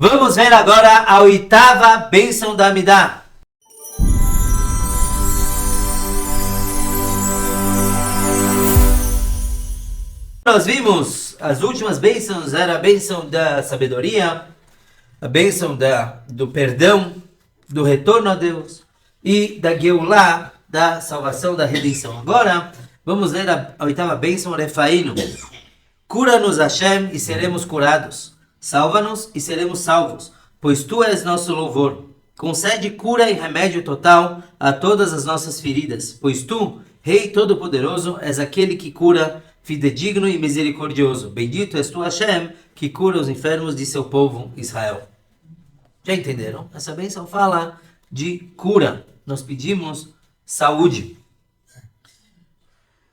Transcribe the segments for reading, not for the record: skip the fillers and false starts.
Vamos ver agora a oitava bênção da Amidá. Nós vimos as últimas bênçãos, era a bênção da sabedoria, a bênção do perdão, do retorno a Deus e da Geulah, da salvação, da redenção. Agora, vamos ler a oitava bênção, Refaíno. Cura-nos, Hashem, e seremos curados. Salva-nos e seremos salvos, pois Tu és nosso louvor. Concede cura e remédio total a todas as nossas feridas, pois Tu, Rei Todo-Poderoso, és aquele que cura, fidedigno e misericordioso. Bendito és Tu, Hashem, que cura os enfermos de seu povo Israel. Já entenderam? Essa bênção fala de cura. Nós pedimos saúde.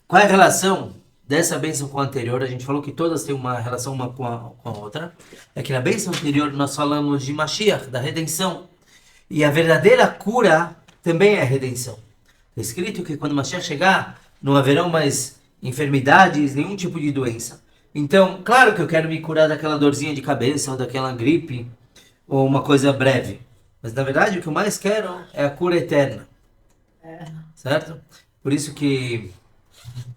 Qual é a relação dessa bênção com a anterior? A gente falou que todas têm uma relação uma com a outra. É que na bênção anterior nós falamos de Mashiach, da redenção. E a verdadeira cura também é a redenção. É escrito que quando Mashiach chegar, não haverão mais enfermidades, nenhum tipo de doença. Então, claro que eu quero me curar daquela dorzinha de cabeça, ou daquela gripe, ou uma coisa breve. Mas na verdade o que eu mais quero é a cura eterna. Certo? Por isso que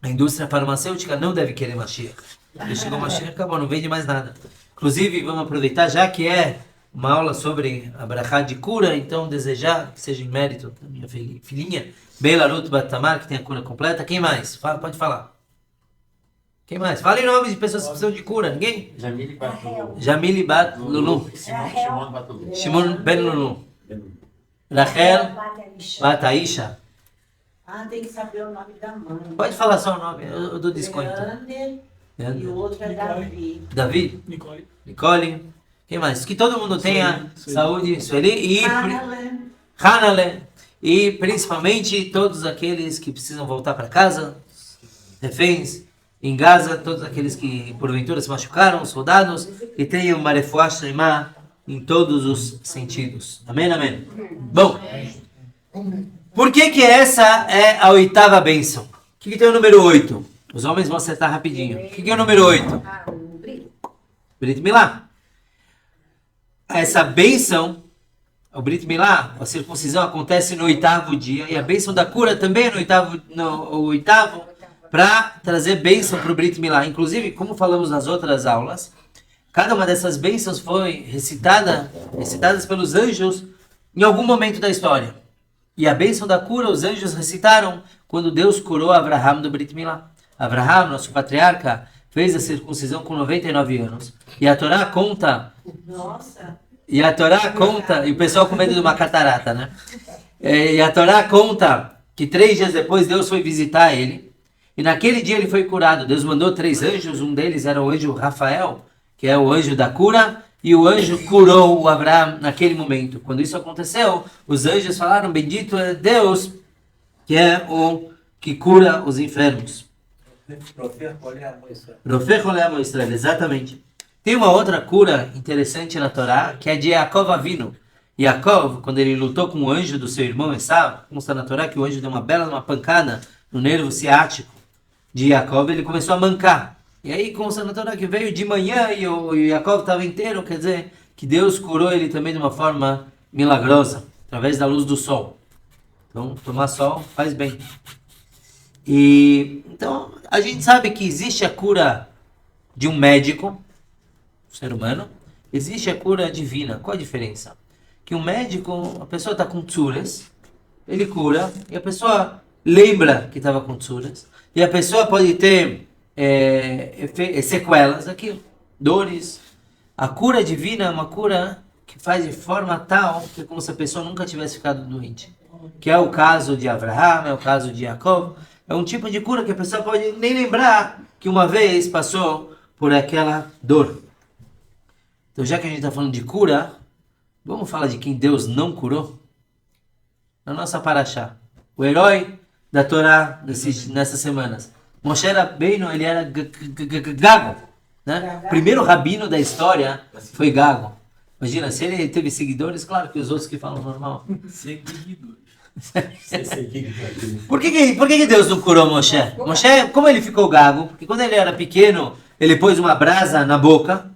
a indústria farmacêutica não deve querer Mashiach. Quando chegou Mashiach, acabou, não vende mais nada. Inclusive, vamos aproveitar, já que é uma aula sobre a brachá de cura, então desejar que seja em mérito da minha filhinha, Beilarut Batamar, que tem a cura completa. Quem mais? Pode falar. Quem mais? Fala em nome de pessoas que precisam de cura. Ninguém? Jamile Bat Lulu. Shimon Ben Lulu. Rachel Bat Aisha. Tem que saber o nome da mãe. Pode falar só o nome, eu dou desconto. E o outro é Davi. Davi? Nicole. Quem mais? Que todo mundo tenha saúde, Sueli e Hanale. E principalmente todos aqueles que precisam voltar para casa, reféns em Gaza, todos aqueles que porventura se machucaram, soldados, que tenham uma refuá shlema em todos os sentidos. Amém, amém. Bom, por que essa é a oitava bênção? O que tem o número 8? Os homens vão acertar rapidinho. O que é o número 8? Brit Milá. Essa bênção, o Brit Milá, a circuncisão acontece no oitavo dia, e a bênção da cura também é no oitavo, para trazer bênção para o Brit Milá. Inclusive, como falamos nas outras aulas, cada uma dessas bênçãos foi recitadas pelos anjos em algum momento da história. E a bênção da cura, os anjos recitaram quando Deus curou Abraham do Brit Milá. Abraham, nosso patriarca, fez a circuncisão com 99 anos. E a Torá conta... Nossa! E a Torá conta... E o pessoal com medo de uma catarata, né? E a Torá conta que 3 dias depois Deus foi visitar ele. E naquele dia ele foi curado. Deus mandou 3 anjos. Um deles era o anjo Rafael, que é o anjo da cura. E o anjo curou o Abraão naquele momento. Quando isso aconteceu, os anjos falaram: bendito é Deus, que é o que cura os enfermos. Rofech oleh amo Israel, exatamente. Tem uma outra cura interessante na Torá, que é de Yaakov Avinu. Yaakov, quando ele lutou com o anjo do seu irmão Esaú, consta na Torá que o anjo deu uma pancada no nervo ciático de Yaakov, ele começou a mancar. E aí, consta na Torá que veio de manhã e o Yaakov estava inteiro, quer dizer, que Deus curou ele também de uma forma milagrosa, através da luz do sol. Então, tomar sol faz bem. E então, a gente sabe que existe a cura de um médico, ser humano, existe a cura divina. Qual a diferença? Que um médico, a pessoa está com tsuras, ele cura, e a pessoa lembra que estava com tsuras, e a pessoa pode ter sequelas daquilo, dores. A cura divina é uma cura que faz de forma tal que é como se a pessoa nunca tivesse ficado doente. Que é o caso de Abraham, é o caso de Jacob. É um tipo de cura que a pessoa pode nem lembrar que uma vez passou por aquela dor. Então, já que a gente está falando de cura, vamos falar de quem Deus não curou? Na nossa paraxá. O herói da Torá nessas semanas. Moshe Rabbeinu, ele era gago. Né? O primeiro rabino da história foi gago. Imagina, se ele teve seguidores, claro que os outros que falam normal. Seguidores. Por que Deus não curou Moshe? Moshe, como ele ficou gago? Porque quando ele era pequeno, ele pôs uma brasa na boca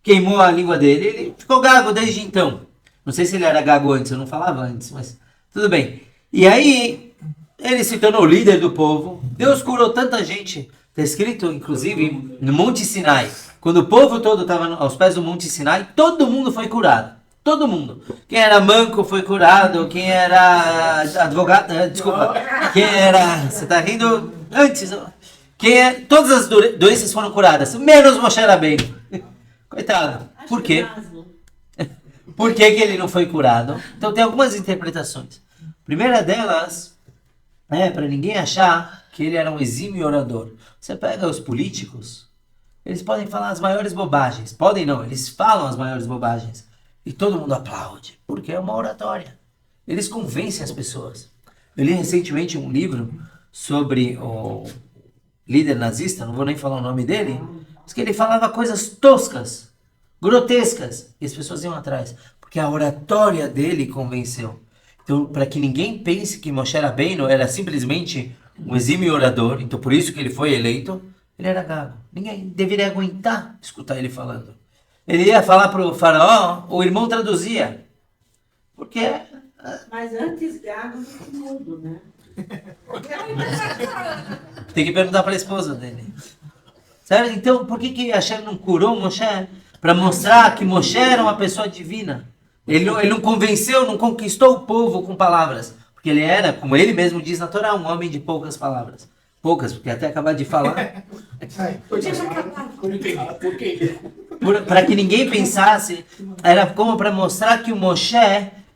queimou a língua dele, ele ficou gago desde então. Não sei se ele era gago antes, eu não falava antes, mas tudo bem. E aí, ele se tornou líder do povo. Deus curou tanta gente. Está escrito, inclusive, no Monte Sinai. Quando o povo todo estava aos pés do Monte Sinai, todo mundo foi curado. Todo mundo. Quem era manco foi curado. Quem era advogado... Desculpa. Quem era... Você está rindo antes. Todas as doenças foram curadas. Menos Moshe Rabbeinu. Coitado. Por quê? Por que ele não foi curado? Então tem algumas interpretações. A primeira delas é para ninguém achar que ele era um exímio orador. Você pega os políticos, eles podem falar as maiores bobagens. Podem não, eles falam as maiores bobagens. E todo mundo aplaude, porque é uma oratória. Eles convencem as pessoas. Eu li recentemente um livro sobre o líder nazista, não vou nem falar o nome dele, mas que ele falava coisas toscas, grotescas, e as pessoas iam atrás, porque a oratória dele convenceu. Então, para que ninguém pense que Moshe Rabbeinu era simplesmente um exímio orador, então por isso que ele foi eleito, ele era gago. Ninguém deveria aguentar escutar ele falando. Ele ia falar para o faraó, o irmão traduzia. Porque... Mas antes gago do que mudo, né? Tem que perguntar para a esposa dele. Certo? Então, por que Hashem não curou Moshe? Para mostrar que Moshe era uma pessoa divina. Ele não convenceu, não conquistou o povo com palavras. Porque ele era, como ele mesmo diz na Torá, um homem de poucas palavras. Poucas, porque até acabar de falar. Para que ninguém pensasse, era como para mostrar que o Moshe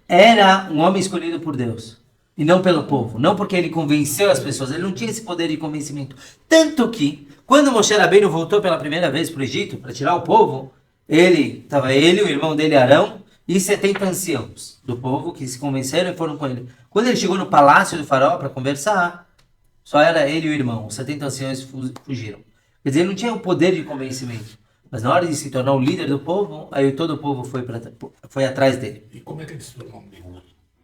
era um homem escolhido por Deus. E não pelo povo. Não porque ele convenceu as pessoas. Ele não tinha esse poder de convencimento. Tanto que, quando Moshe Rabbeinu voltou pela primeira vez para o Egito, para tirar o povo, estava ele, o irmão dele Arão, e 70 anciãos do povo que se convenceram e foram com ele. Quando ele chegou no palácio do faraó para conversar, só era ele e o irmão. Os 70 anciãos fugiram. Quer dizer, ele não tinha o poder de convencimento. Mas na hora de se tornar o líder do povo, aí todo o povo foi atrás dele. E como é que ele se tornou um líder?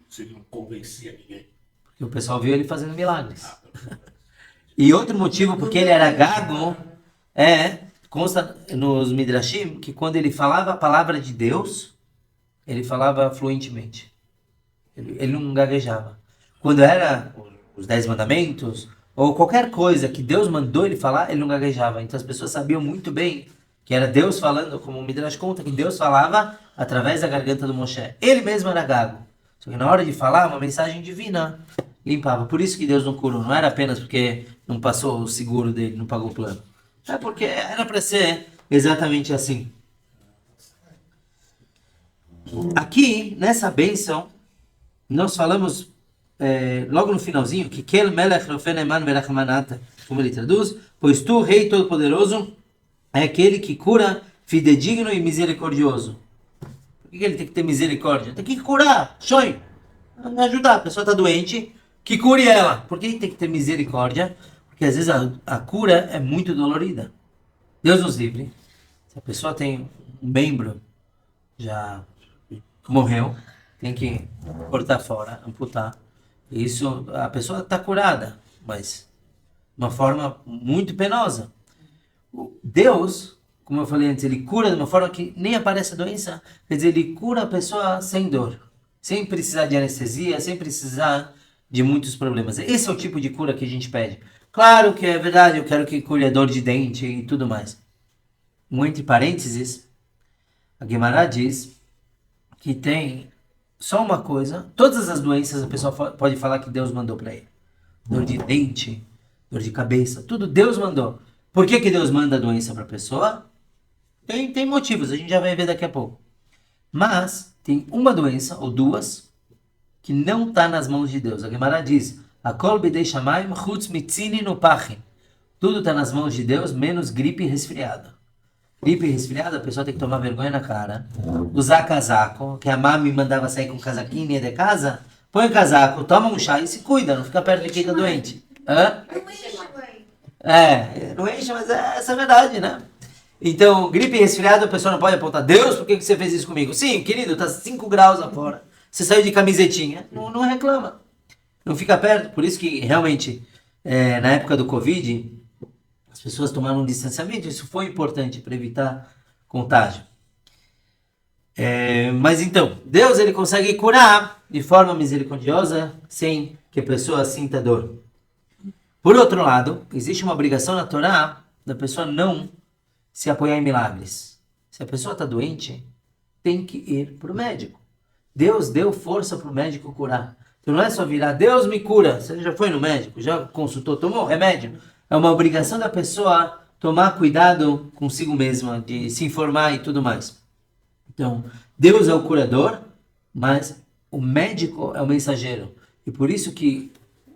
Se ele não convencia ninguém? Porque o pessoal viu ele fazendo milagres. E outro motivo porque ele era gago consta nos Midrashim que quando ele falava a palavra de Deus, ele falava fluentemente. Ele não gaguejava. Quando era os 10 mandamentos, ou qualquer coisa que Deus mandou ele falar, ele não gaguejava. Então as pessoas sabiam muito bem que era Deus falando, como o Midrash conta, que Deus falava através da garganta do Moshe. Ele mesmo era gago. Só que na hora de falar, uma mensagem divina limpava. Por isso que Deus não curou. Não era apenas porque não passou o seguro dele, não pagou o plano. É porque era para ser exatamente assim. Aqui, nessa bênção, nós falamos logo no finalzinho que Kel Melech Rofen Eman Verachmanata, como ele traduz, pois tu, Rei Todo-Poderoso, é aquele que cura fidedigno e misericordioso. Por que ele tem que ter misericórdia? Tem que curar, shoy, ajudar. A pessoa está doente, que cure ela. Por que ele tem que ter misericórdia? Porque às vezes a cura é muito dolorida. Deus nos livre. Se a pessoa tem um membro já morreu, tem que cortar fora, amputar. Isso, a pessoa está curada, mas de uma forma muito penosa. Deus, como eu falei antes, ele cura de uma forma que nem aparece a doença. Quer dizer, ele cura a pessoa sem dor, sem precisar de anestesia, sem precisar de muitos problemas. Esse é o tipo de cura que a gente pede. Claro que é verdade, eu quero que cure a dor de dente e tudo mais. Entre parênteses, a Guimarães diz que tem só uma coisa, todas as doenças a pessoa pode falar que Deus mandou para ele. Dor de dente, dor de cabeça, tudo Deus mandou. Por que Deus manda a doença para a pessoa? Tem motivos, a gente já vai ver daqui a pouco. Mas tem uma doença, ou duas, que não está nas mãos de Deus. A Guimarães diz, Akol bidei shamayim chutz mitzini no pachim. Tudo está nas mãos de Deus, menos gripe e resfriado. Gripe e resfriado, a pessoa tem que tomar vergonha na cara, usar casaco, que a mãe mandava sair com casaquinho e ia de casa, põe o casaco, toma um chá e se cuida, não fica perto de quem está doente. Hã? Não enche, mas essa é a verdade, né? Então, gripe e resfriado, a pessoa não pode apontar, Deus, por que você fez isso comigo? Sim, querido, tá 5 graus lá fora, você saiu de camisetinha, não reclama, não fica perto. Por isso que, realmente, na época do Covid, as pessoas tomaram um distanciamento, isso foi importante para evitar contágio. Mas então, Deus ele consegue curar de forma misericordiosa sem que a pessoa sinta dor. Por outro lado, existe uma obrigação na Torá da pessoa não se apoiar em milagres. Se a pessoa está doente, tem que ir para o médico. Deus deu força para o médico curar. Então não é só virar, Deus me cura. Você já foi no médico? Já consultou? Tomou remédio? É uma obrigação da pessoa tomar cuidado consigo mesma, de se informar e tudo mais. Então, Deus é o curador, mas o médico é o mensageiro. E por isso que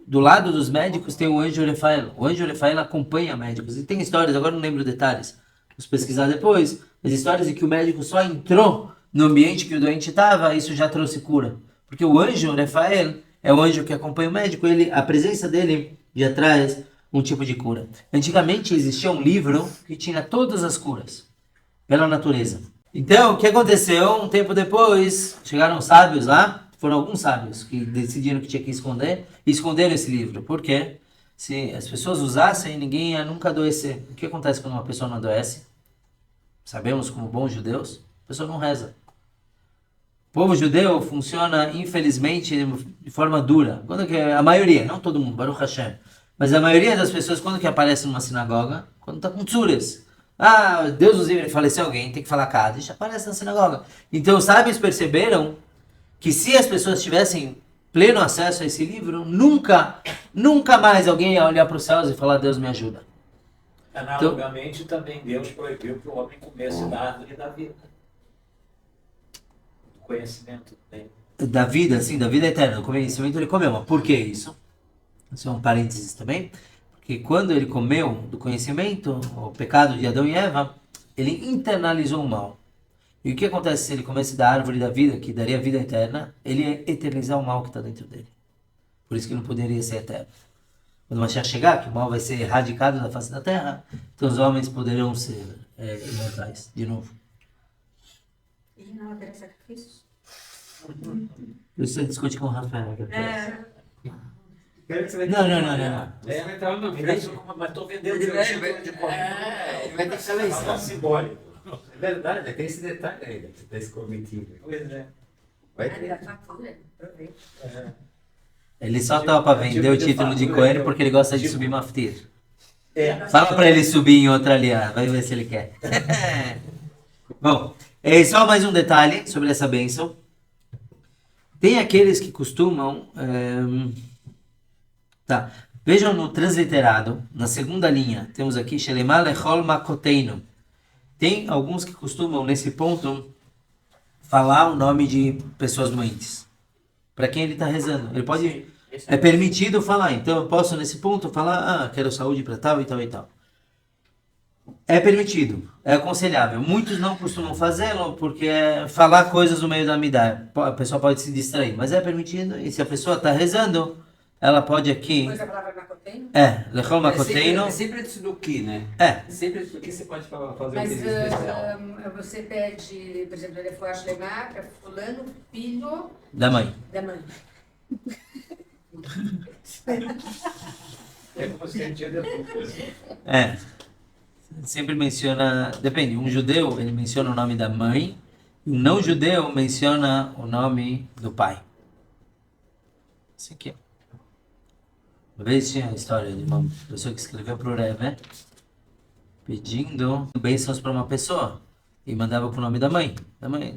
do lado dos médicos tem o anjo Rafael. O anjo Rafael acompanha médicos. E tem histórias, agora não lembro detalhes, vamos pesquisar depois, as histórias de que o médico só entrou no ambiente que o doente estava, isso já trouxe cura. Porque o anjo Rafael é o anjo que acompanha o médico, a presença dele já traz um tipo de cura. Antigamente existia um livro que tinha todas as curas pela natureza. Então, o que aconteceu? Um tempo depois, chegaram sábios lá, foram alguns sábios que decidiram que tinha que esconder, e esconderam esse livro. Por quê? Se as pessoas usassem, ninguém ia nunca adoecer. O que acontece quando uma pessoa não adoece? Sabemos, como bons judeus, a pessoa não reza. O povo judeu funciona, infelizmente, de forma dura. Quando que a maioria, não todo mundo, Baruch Hashem, mas a maioria das pessoas, quando que aparece numa sinagoga, quando está com tzuras. Deus nos livre, faleceu alguém, tem que falar Kaddish, aparece na sinagoga. Então os sábios perceberam que se as pessoas tivessem pleno acesso a esse livro, nunca mais alguém ia olhar para os céus e falar Deus me ajuda. Analogamente, também Deus proibiu que o homem comesse da árvore da vida. Do conhecimento dele. Da vida, sim, da vida eterna, do conhecimento ele comeu. Mas por que isso? Isso é um parênteses também. Porque quando ele comeu do conhecimento, o pecado de Adão e Eva, ele internalizou o mal. E o que acontece se ele comesse da árvore da vida, que daria vida eterna? Ele ia eternizar o mal que está dentro dele. Por isso que não poderia ser eterno. Quando o Mashiach chegar, que o mal vai ser erradicado da face da terra, então os homens poderão ser imortais, de novo. E não haverá sacrifícios? Isso discute com o Rafael. Não. Mas estou vendendo meu título de Ele vai ter que saber isso. Tá simbólico. É verdade, tem esse detalhe ainda, desse comitiva. Pois é. Vai Ali ter. a fatura, aproveita. Ele só estava para vender o título de Cohen porque ele gosta de subir maftir. É. Fala para ele subir em outra aliança, vai ver se ele quer. Bom, só mais um detalhe sobre essa bênção. Tem aqueles que costumam... Vejam no transliterado, na segunda linha, temos aqui Shelema lechol makoteinu. Tem alguns que costumam, nesse ponto, falar o nome de pessoas doentes. Para quem ele está rezando. Ele pode... É permitido falar. Então eu posso, nesse ponto, falar, quero saúde para tal e tal e tal. É permitido. É aconselhável. Muitos não costumam fazê-lo porque é falar coisas no meio da amidá. A pessoa pode se distrair. Mas é permitido. E se a pessoa está rezando, ela pode aqui... Depois a palavra macoteino? Lechol makoteinu. É sempre antes do que, né? Sempre antes do que você pode fazer um Mas pedido especial. você pede, por exemplo, ele foi Ashlemar para fulano, filho Da mãe. da mãe. É como se tinha depois. Sempre menciona... Depende. Um judeu, ele menciona o nome da mãe. E um não judeu menciona o nome do pai. Isso aqui, ó. Uma vez tinha a história de uma pessoa que escreveu para o Rebbe pedindo bênçãos para uma pessoa e mandava com o nome da mãe.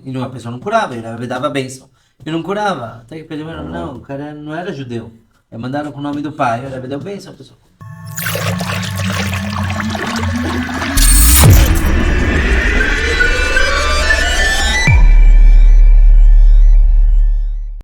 E a pessoa não curava, e o Rebbe dava bênção. E não curava. Até que perceberam, não, o cara não era judeu. Aí mandaram com o nome do pai, o Rebbe deu bênção, a pessoa